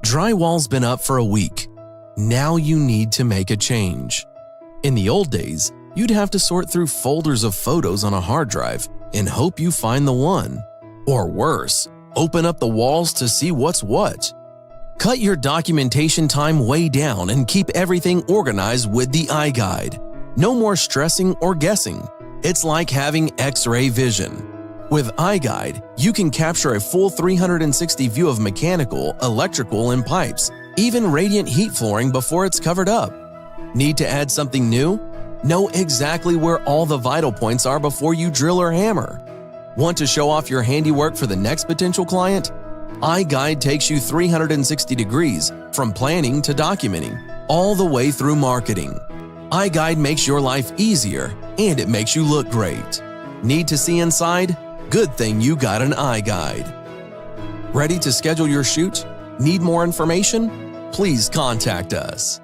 Drywall's been up for a week. Now you need to make a change. In the old days, you'd have to sort through folders of photos on a hard drive and hope you find the one. Or worse, open up the walls to see what's what. Cut your documentation time way down and keep everything organized with the iGuide. No more stressing or guessing. It's like having X-ray vision. With iGuide, you can capture a full 360 view of mechanical, electrical, and pipes, even radiant heat flooring before it's covered up. Need to add something new? Know exactly where all the vital points are before you drill or hammer. Want to show off your handiwork for the next potential client? iGuide takes you 360 degrees from planning to documenting, all the way through marketing. iGuide makes your life easier and it makes you look great. Need to see inside? Good thing you got an iGuide. Ready to schedule your shoot? Need more information? Please contact us.